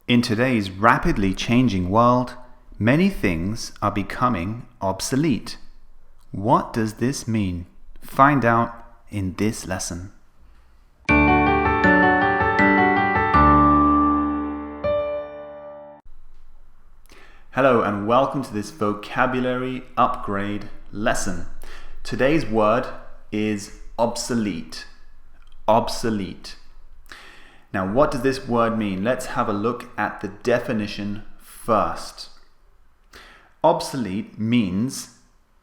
In today's rapidly changing world, many things are becoming obsolete. What does this mean? Find out in this lesson. Hello and welcome to this vocabulary upgrade lesson. Today's word is obsolete. Obsolete. Now, what does this word mean? Let's have a look at the definition first. Obsolete means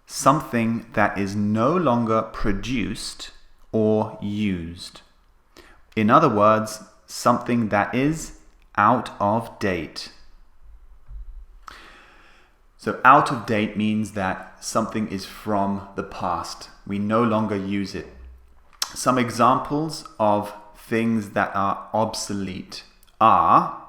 something that is no longer produced or used. In other words, something that is out of date. So out of date means that something is from the past. We no longer use it. Some examples of things that are obsolete are,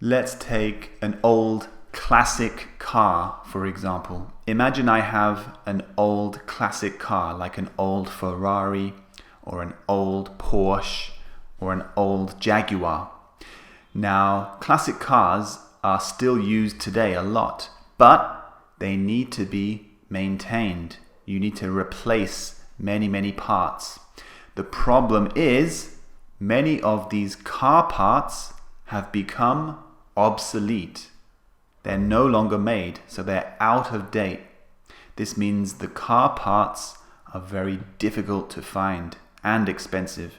let's take an old classic car, for example. Imagine I have an old classic car, like an old Ferrari, or an old Porsche, or an old Jaguar. Now, classic cars are still used today a lot, but they need to be maintained. You need to replace many parts. The problem is, many of these car parts have become obsolete. They're no longer made, so they're out of date. This means the car parts are very difficult to find and expensive.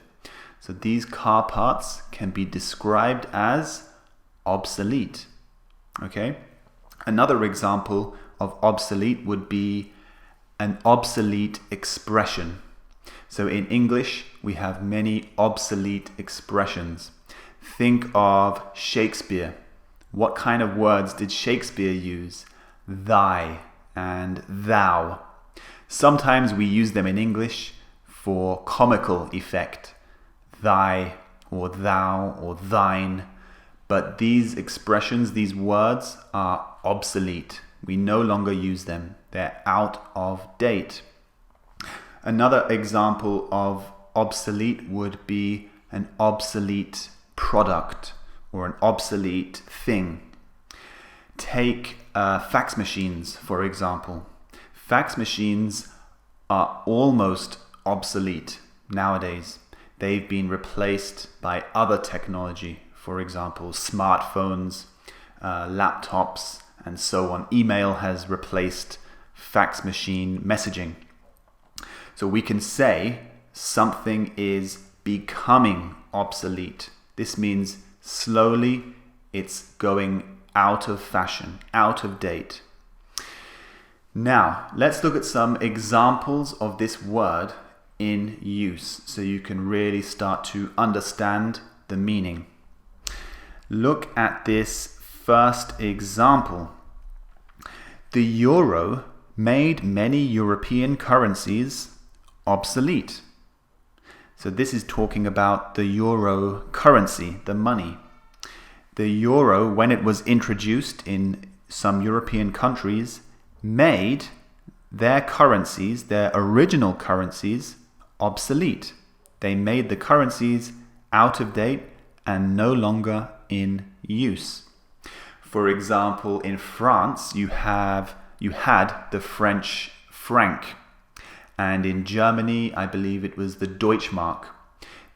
So these car parts can be described as obsolete. Okay? Another example of obsolete would be an obsolete expression. So in English, we have many obsolete expressions. Think of Shakespeare. What kind of words did Shakespeare use? Thy and thou. Sometimes we use them in English for comical effect. Thy or thou or thine. But these expressions, these words are obsolete. We no longer use them. They're out of date. Another example of obsolete would be an obsolete product or an obsolete thing. Take fax machines, for example. Fax machines are almost obsolete nowadays. They've been replaced by other technology, for example, smartphones, laptops, and so on. Email has replaced fax machine messaging. So we can say something is becoming obsolete. This means slowly it's going out of fashion, out of date. Now, let's look at some examples of this word in use so you can really start to understand the meaning. Look at this first example. The euro made many European currencies obsolete. So this is talking about the euro currency, the money. The euro, when it was introduced in some European countries, made their currencies, their original currencies, obsolete. They made the currencies out of date and no longer in use. For example, in France, you had the French franc. And in Germany, I believe it was the Deutschmark.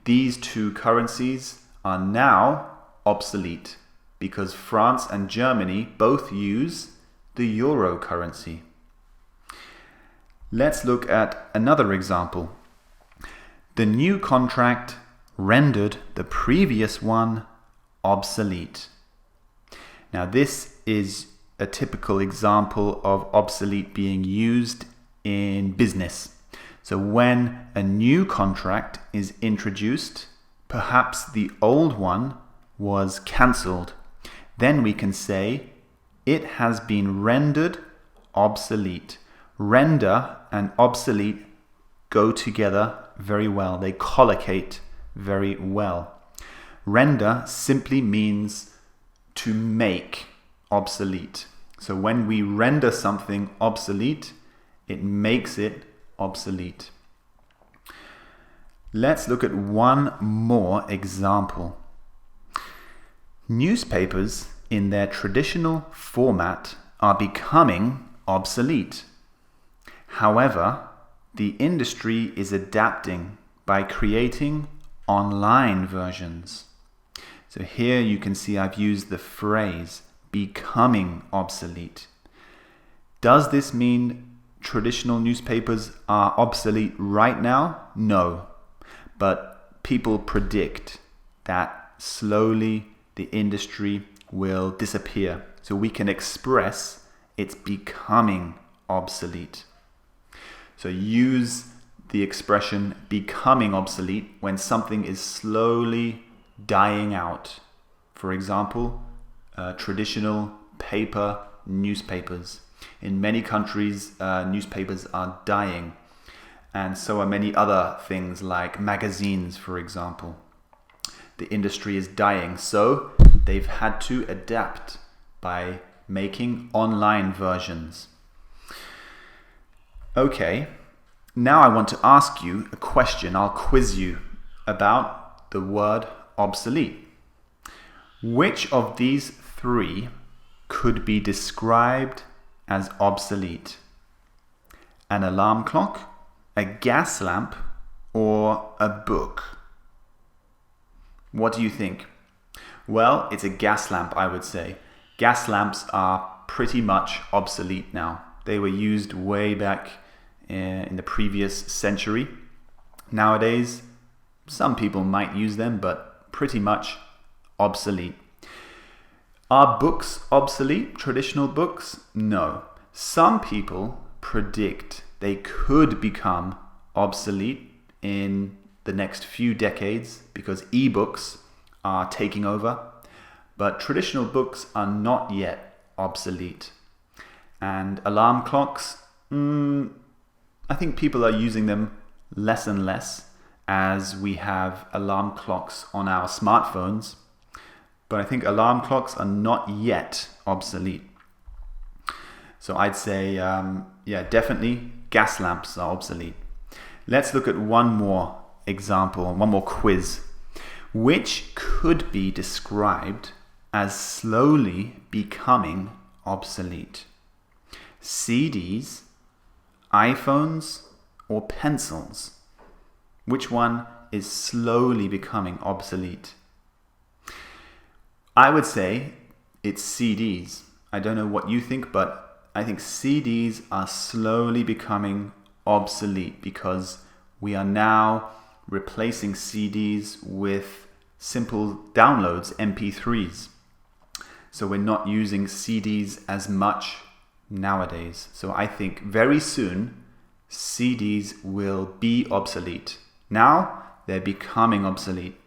These two currencies are now obsolete because France and Germany both use the euro currency. Let's look at another example. The new contract rendered the previous one obsolete. Now, this is a typical example of obsolete being used in business. So when a new contract is introduced, perhaps the old one was cancelled. Then we can say it has been rendered obsolete. Render and obsolete go together very well. They collocate very well. Render simply means to make obsolete. So when we render something obsolete, it makes it obsolete. Let's look at one more example. Newspapers in their traditional format are becoming obsolete. However, the industry is adapting by creating online versions. So here you can see I've used the phrase becoming obsolete. Does this mean traditional newspapers are obsolete right now? No. But people predict that slowly the industry will disappear. So we can express it's becoming obsolete. So use the expression becoming obsolete when something is slowly dying out. For example, traditional paper newspapers. In many countries, newspapers are dying, and so are many other things like magazines, for example. The industry is dying, so they've had to adapt by making online versions. Okay, now I want to ask you a question. I'll quiz you about the word obsolete. Which of these three could be described as obsolete? An alarm clock, a gas lamp, or a book? What do you think? Well, it's a gas lamp, I would say. Gas lamps are pretty much obsolete now. They were used way back in the previous century. Nowadays, some people might use them, but pretty much obsolete. Are books obsolete? Traditional books? No. Some people predict they could become obsolete in the next few decades because e-books are taking over, but traditional books are not yet obsolete. And alarm clocks, I think people are using them less and less as we have alarm clocks on our smartphones. But I think alarm clocks are not yet obsolete. So I'd say, definitely gas lamps are obsolete. Let's look at one more example, one more quiz. Which could be described as slowly becoming obsolete? CDs, iPhones, or pencils? Which one is slowly becoming obsolete? I would say it's CDs. I don't know what you think, but I think CDs are slowly becoming obsolete because we are now replacing CDs with simple downloads, MP3s. So we're not using CDs as much nowadays. So I think very soon CDs will be obsolete. Now they're becoming obsolete,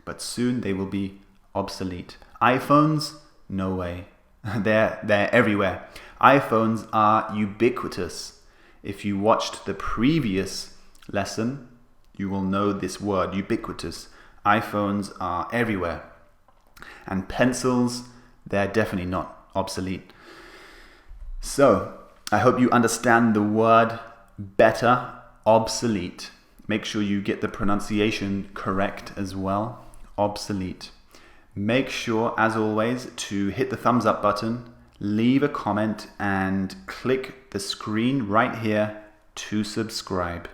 but soon they will be obsolete. iPhones? No way. They're everywhere. iPhones are ubiquitous. If you watched the previous lesson, you will know this word, ubiquitous. iPhones are everywhere. And pencils, they're definitely not obsolete. So, I hope you understand the word better, obsolete. Make sure you get the pronunciation correct as well. Obsolete. Make sure, as always, to hit the thumbs up button, leave a comment, and click the screen right here to subscribe.